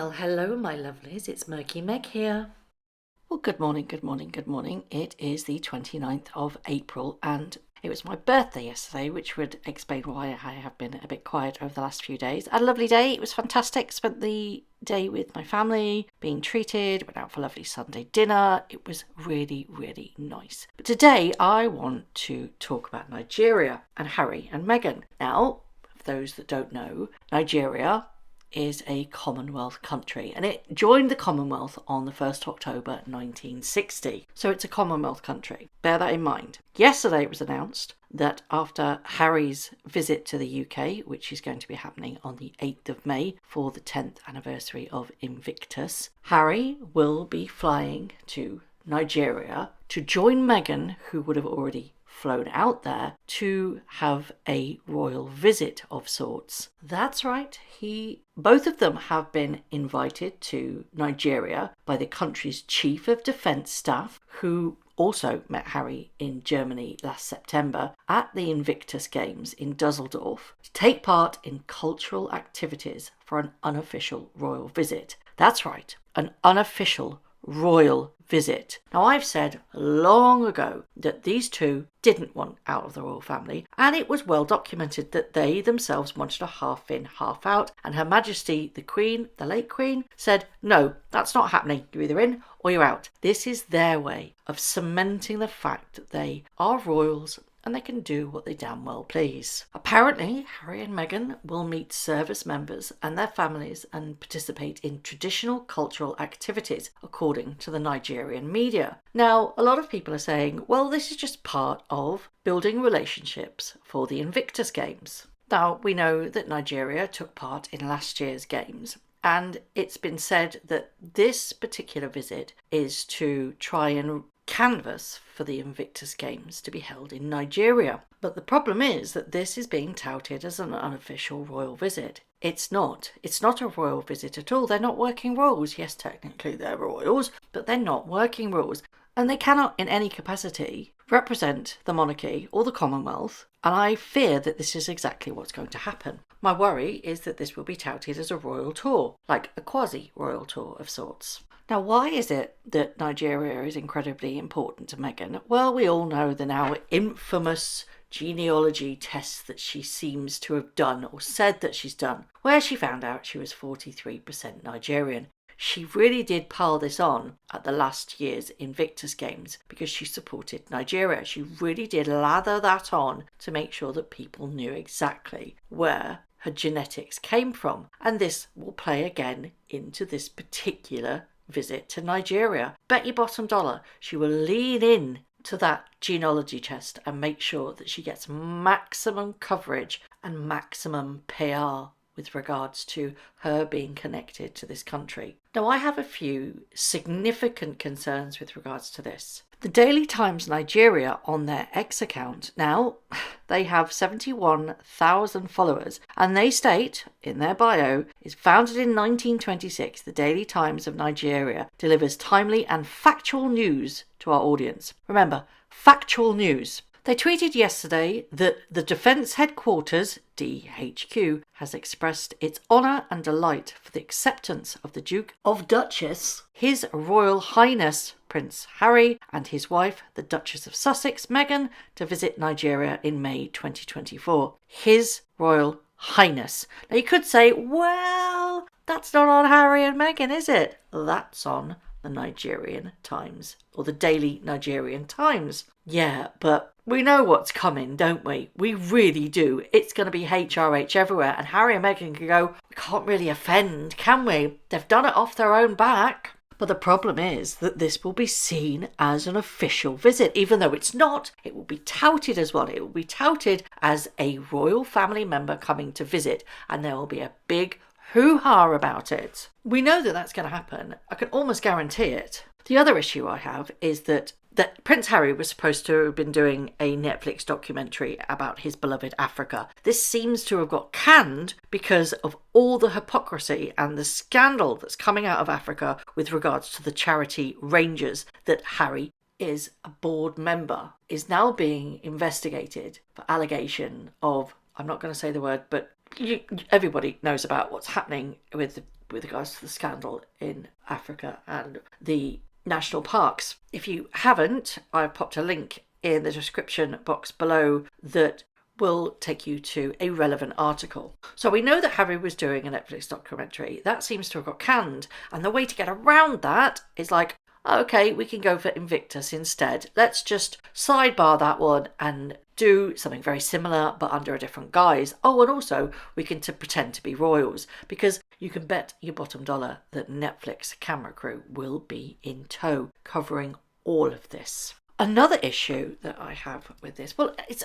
Well, hello, my lovelies. It's Murky Meg here. Well, good morning, good morning, good morning. It is the 29th of April and it was my birthday yesterday, which would explain why I have been a bit quiet over the last few days. I had a lovely day. It was fantastic. Spent the day with my family, being treated, went out for a lovely Sunday dinner. It was really, really nice. But today I want to talk about Nigeria and Harry and Meghan. Now, for those that don't know, Nigeria is a Commonwealth country and it joined the Commonwealth on the 1st of October 1960. So it's a Commonwealth country. Bear that in mind. Yesterday it was announced that after Harry's visit to the UK, which is going to be happening on the 8th of May for the 10th anniversary of Invictus, Harry will be flying to Nigeria to join Meghan, who would have already flown out there to have a royal visit of sorts. That's right, both of them have been invited to Nigeria by the country's Chief of Defence Staff, who also met Harry in Germany last September at the Invictus Games in Dusseldorf to take part in cultural activities for an unofficial royal visit. That's right, an unofficial royal visit. Now, I've said long ago that these two didn't want out of the royal family, and it was well documented that they themselves wanted a half in, half out, and Her Majesty the Queen, the late Queen, said, no, that's not happening. You're either in or you're out. This is their way of cementing the fact that they are royals and they can do what they damn well please. Apparently, Harry and Meghan will meet service members and their families and participate in traditional cultural activities, according to the Nigerian media. Now, a lot of people are saying, well, this is just part of building relationships for the Invictus Games. Now, we know that Nigeria took part in last year's games, and it's been said that this particular visit is to try and canvas for the Invictus Games to be held in Nigeria. But the problem is that this is being touted as an unofficial royal visit. It's not. It's not a royal visit at all. They're not working royals. Yes, technically they're royals, but they're not working royals. And they cannot in any capacity represent the monarchy or the Commonwealth. And I fear that this is exactly what's going to happen. My worry is that this will be touted as a royal tour, like a quasi-royal tour of sorts. Now, why is it that Nigeria is incredibly important to Meghan? Well, we all know the now infamous genealogy test that she seems to have done, or said that she's done, where she found out she was 43% Nigerian. She really did pile this on at the last year's Invictus Games because she supported Nigeria. She really did lather that on to make sure that people knew exactly where her genetics came from. And this will play again into this particular visit to Nigeria. Bet your bottom dollar she will lean in to that genealogy test and make sure that she gets maximum coverage and maximum PR with regards to her being connected to this country. Now, I have a few significant concerns with regards to this. The Daily Times Nigeria on their X account, now they have 71,000 followers, and they state in their bio, is founded in 1926. The Daily Times of Nigeria delivers timely and factual news to our audience. Remember, factual news. They tweeted yesterday that the Defence Headquarters, DHQ, has expressed its honour and delight for the acceptance of the Duke of Duchess, His Royal Highness Prince Harry, and his wife, the Duchess of Sussex, Meghan, to visit Nigeria in May 2024. His Royal Highness. Now you could say, well, that's not on Harry and Meghan, is it? That's on the Nigerian Times, or the Daily Nigerian Times. Yeah, but we know what's coming, don't we? We really do. It's going to be HRH everywhere, and Harry and Meghan can go, we can't really offend, can we? They've done it off their own back. But the problem is that this will be seen as an official visit. Even though it's not, it will be touted as one. It will be touted as a royal family member coming to visit, and there will be a big hoo-ha about it. We know that that's going to happen. I can almost guarantee it. The other issue I have is that Prince Harry was supposed to have been doing a Netflix documentary about his beloved Africa. This seems to have got canned because of all the hypocrisy and the scandal that's coming out of Africa with regards to the charity Rangers that Harry is a board member, is now being investigated for allegation of, I'm not going to say the word, but everybody knows about what's happening with with regards to the scandal in Africa and the national parks. If you haven't, I've popped a link in the description box below that will take you to a relevant article. So we know that Harry was doing a Netflix documentary. That seems to have got canned. And the way to get around that is like, okay, we can go for Invictus instead. Let's just sidebar that one and do something very similar but under a different guise. Oh, and also we can pretend to be royals, because you can bet your bottom dollar that Netflix camera crew will be in tow covering all of this. Another issue that I have with this, well, it's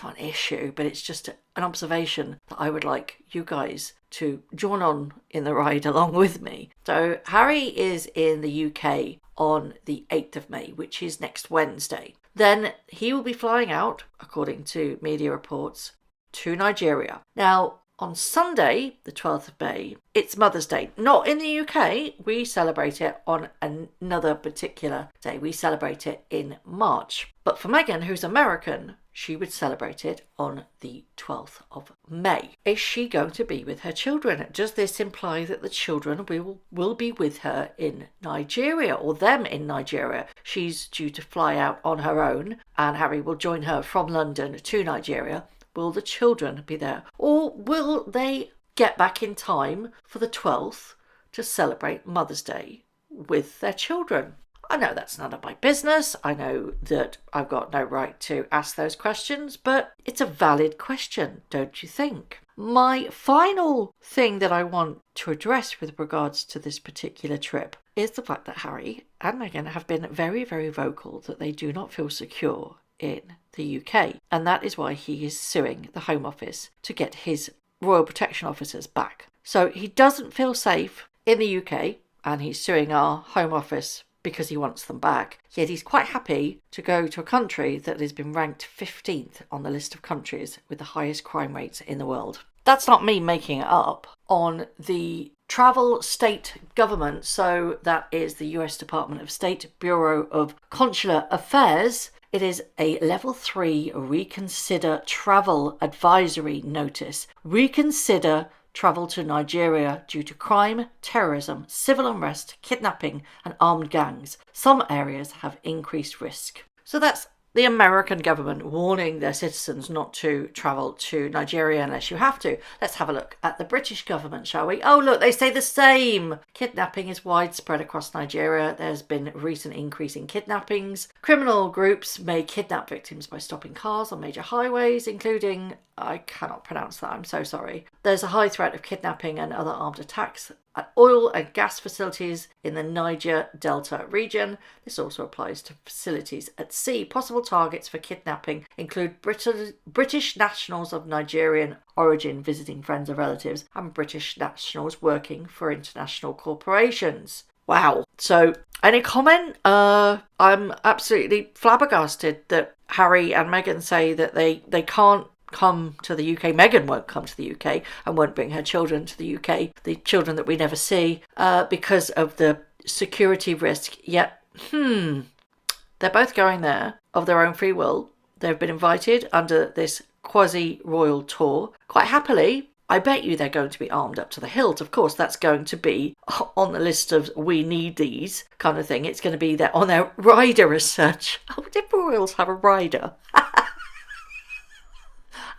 not an issue, but it's just an observation that I would like you guys to join on in the ride along with me. So Harry is in the UK on the 8th of May, which is next Wednesday. Then he will be flying out, according to media reports, to Nigeria. Now, on Sunday, the 12th of May, it's Mother's Day. Not in the UK. We celebrate it on another particular day. We celebrate it in March. But for Meghan, who's American, she would celebrate it on the 12th of May. Is she going to be with her children? Does this imply that the children will be with her in Nigeria, or them in Nigeria? She's due to fly out on her own, and Harry will join her from London to Nigeria. Will the children be there? Or will they get back in time for the 12th to celebrate Mother's Day with their children? I know that's none of my business. I know that I've got no right to ask those questions, but it's a valid question, don't you think? My final thing that I want to address with regards to this particular trip is the fact that Harry and Meghan have been very, very vocal that they do not feel secure in the UK, and that is why he is suing the Home Office to get his Royal Protection Officers back. So he doesn't feel safe in the UK, and he's suing our Home Office because he wants them back, yet he's quite happy to go to a country that has been ranked 15th on the list of countries with the highest crime rates in the world. That's not me making it up. On the travel state government, so that is the US Department of State Bureau of Consular Affairs, it is a level 3 reconsider travel advisory notice. Reconsider travel to Nigeria due to crime, terrorism, civil unrest, kidnapping and armed gangs. Some areas have increased risk. So that's the American government warning their citizens not to travel to Nigeria unless you have to. Let's have a look at the British government, shall we? Oh, look, they say the same. Kidnapping is widespread across Nigeria. There's been a recent increase in kidnappings. Criminal groups may kidnap victims by stopping cars on major highways, including, I cannot pronounce that, I'm so sorry. There's a high threat of kidnapping and other armed attacks at oil and gas facilities in the Niger Delta region. This also applies to facilities at sea. Possible targets for kidnapping include British nationals of Nigerian origin visiting friends or relatives, and British nationals working for international corporations. Wow. So, any comment? I'm absolutely flabbergasted that Harry and Meghan say that they can't come to the UK. Meghan won't come to the UK and won't bring her children to the UK, the children that we never see, because of the security risk. Yet, they're both going there of their own free will. They've been invited under this quasi-royal tour. Quite happily, I bet you they're going to be armed up to the hilt. Of course, that's going to be on the list of we need these kind of thing. It's going to be there on their rider as such. Oh, did royals have a rider?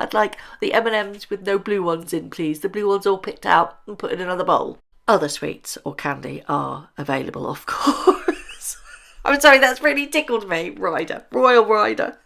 I'd like the M&Ms with no blue ones in, please. The blue ones all picked out and put in another bowl. Other sweets or candy are available, of course. I'm sorry, that's really tickled me. Rider. Royal rider.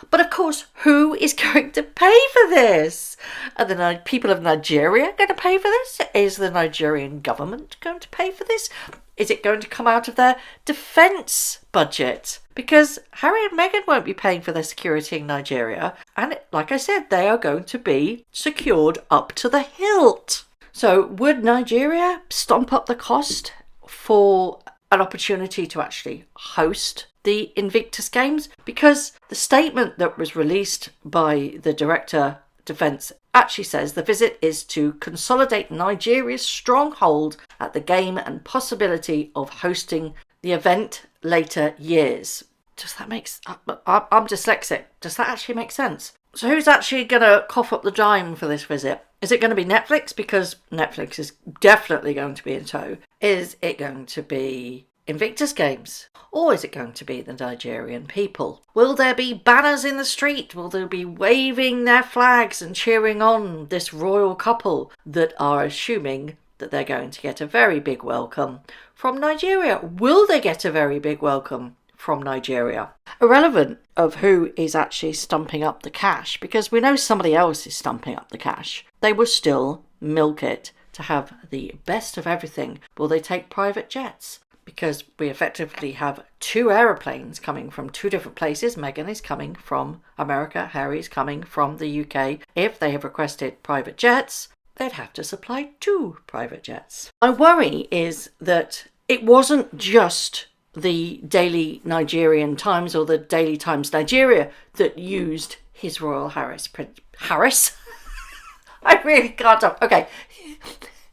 But of course, who is going to pay for this? Are the people of Nigeria going to pay for this? Is the Nigerian government going to pay for this? Is it going to come out of their defence budget? Because Harry and Meghan won't be paying for their security in Nigeria. And like I said, they are going to be secured up to the hilt. So would Nigeria stomp up the cost for an opportunity to actually host the Invictus Games? Because the statement that was released by the Director Defence actually says the visit is to consolidate Nigeria's stronghold at the game and possibility of hosting the event later years. Does that make sense? I'm dyslexic. Does that actually make sense? So who's actually going to cough up the dime for this visit? Is it going to be Netflix? Because Netflix is definitely going to be in tow. Is it going to be Invictus Games? Or is it going to be the Nigerian people? Will there be banners in the street? Will they be waving their flags and cheering on this royal couple that are assuming that they're going to get a very big welcome from Nigeria? Will they get a very big welcome from Nigeria? Irrelevant of who is actually stumping up the cash, because we know somebody else is stumping up the cash. They will still milk it to have the best of everything. Will they take private jets? Because we effectively have two aeroplanes coming from two different places. Meghan is coming from America, Harry is coming from the UK. If they have requested private jets, they'd have to supply two private jets. My worry is that it wasn't just the Daily Nigerian Times or the Daily Times Nigeria that used His Royal Harris. I really can't talk. Okay.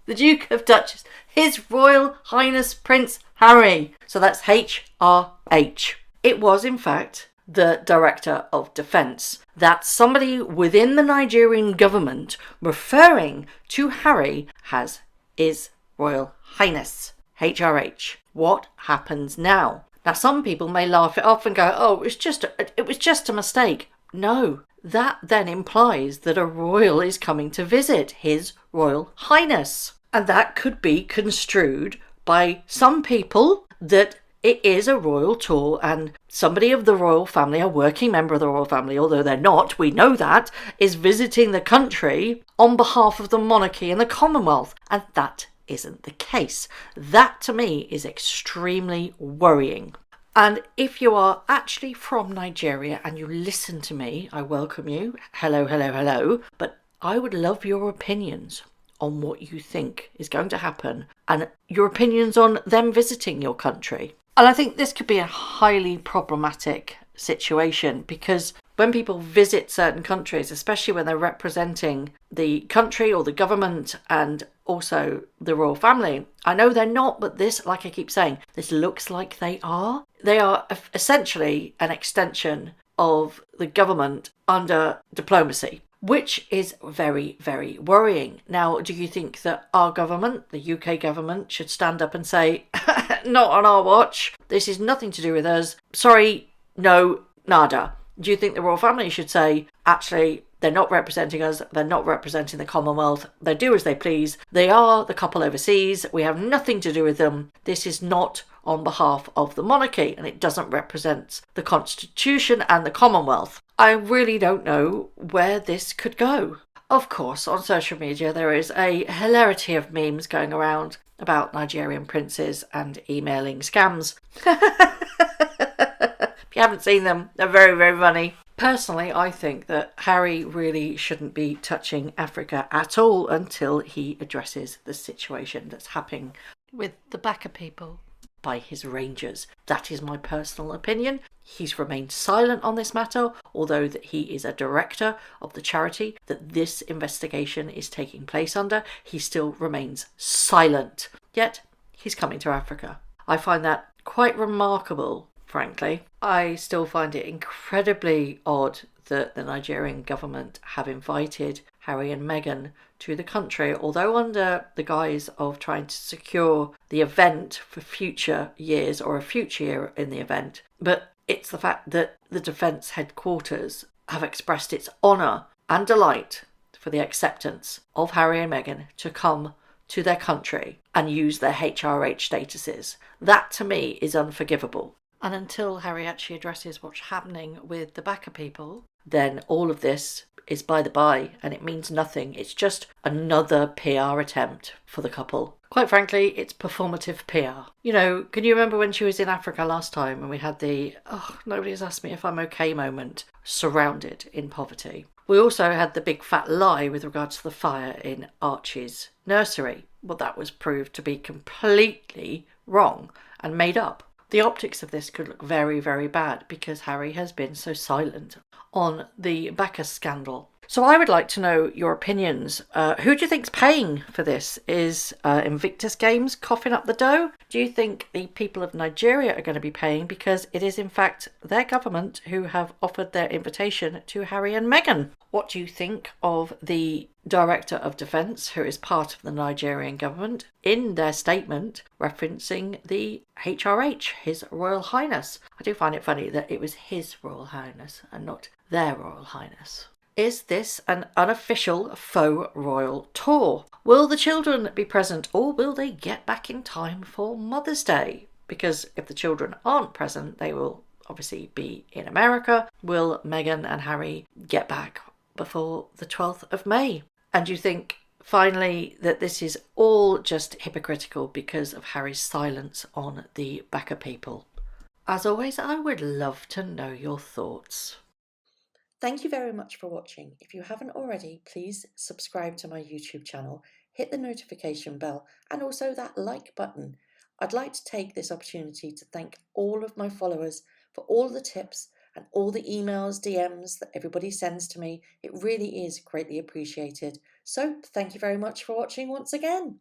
The Duke of Duchess. His Royal Highness Prince Harry. So that's HRH. It was, in fact, the Director of Defence. That's somebody within the Nigerian government referring to Harry as His Royal Highness, HRH. What happens now? Now, some people may laugh it off and go, oh, it was just a mistake. No, that then implies that a royal is coming to visit His Royal Highness. And that could be construed by some people that it is a royal tour and somebody of the royal family, a working member of the royal family, although they're not, we know that, is visiting the country on behalf of the monarchy and the Commonwealth. And that isn't the case. That to me is extremely worrying. And if you are actually from Nigeria and you listen to me, I welcome you. Hello, hello, hello. But I would love your opinions on what you think is going to happen and your opinions on them visiting your country. And I think this could be a highly problematic situation because when people visit certain countries, especially when they're representing the country or the government and also the royal family, I know they're not, but this, like I keep saying, this looks like they are. They are essentially an extension of the government under diplomacy, which is very, very worrying. Now, do you think that our government, the UK government, should stand up and say, not on our watch, this is nothing to do with us, sorry, no, nada? Do you think the royal family should say, actually, they're not representing us, they're not representing the Commonwealth, they do as they please, they are the couple overseas, we have nothing to do with them, this is not on behalf of the monarchy and it doesn't represent the Constitution and the Commonwealth? I really don't know where this could go. Of course, on social media there is a hilarity of memes going around about Nigerian princes and emailing scams. If you haven't seen them, they're very, very funny. Personally, I think that Harry really shouldn't be touching Africa at all until he addresses the situation that's happening with the Baka people by his rangers. That is my personal opinion. He's remained silent on this matter, although that he is a director of the charity that this investigation is taking place under. He still remains silent. Yet, he's coming to Africa. I find that quite remarkable, frankly. I still find it incredibly odd that the Nigerian government have invited Harry and Meghan to the country, although under the guise of trying to secure the event for future years or a future year in the event. But it's the fact that the Defence Headquarters have expressed its honour and delight for the acceptance of Harry and Meghan to come to their country and use their HRH statuses. That to me is unforgivable. And until Harry actually addresses what's happening with the Baka people, then all of this is by the by and it means nothing. It's just another PR attempt for the couple. Quite frankly, it's performative PR. You know, can you remember when she was in Africa last time and we had the, oh, nobody's asked me if I'm okay moment, surrounded in poverty? We also had the big fat lie with regards to the fire in Archie's nursery. Well, that was proved to be completely wrong and made up. The optics of this could look very, very bad because Harry has been so silent on the Baka scandal. So I would like to know your opinions. Who do you think's paying for this? Is Invictus Games coughing up the dough? Do you think the people of Nigeria are going to be paying because it is in fact their government who have offered their invitation to Harry and Meghan? What do you think of the Director of Defence, who is part of the Nigerian government, in their statement referencing the HRH, His Royal Highness? I do find it funny that it was His Royal Highness and not their Royal Highness. Is this an unofficial faux royal tour? Will the children be present, or will they get back in time for Mother's Day? Because if the children aren't present, they will obviously be in America. Will Meghan and Harry get back before the 12th of May? And you think, finally, that this is all just hypocritical because of Harry's silence on the Baka people? As always, I would love to know your thoughts. Thank you very much for watching. If you haven't already, please subscribe to my YouTube channel, hit the notification bell and also that like button. I'd like to take this opportunity to thank all of my followers for all the tips and all the emails, DMs that everybody sends to me. It really is greatly appreciated. So thank you very much for watching once again.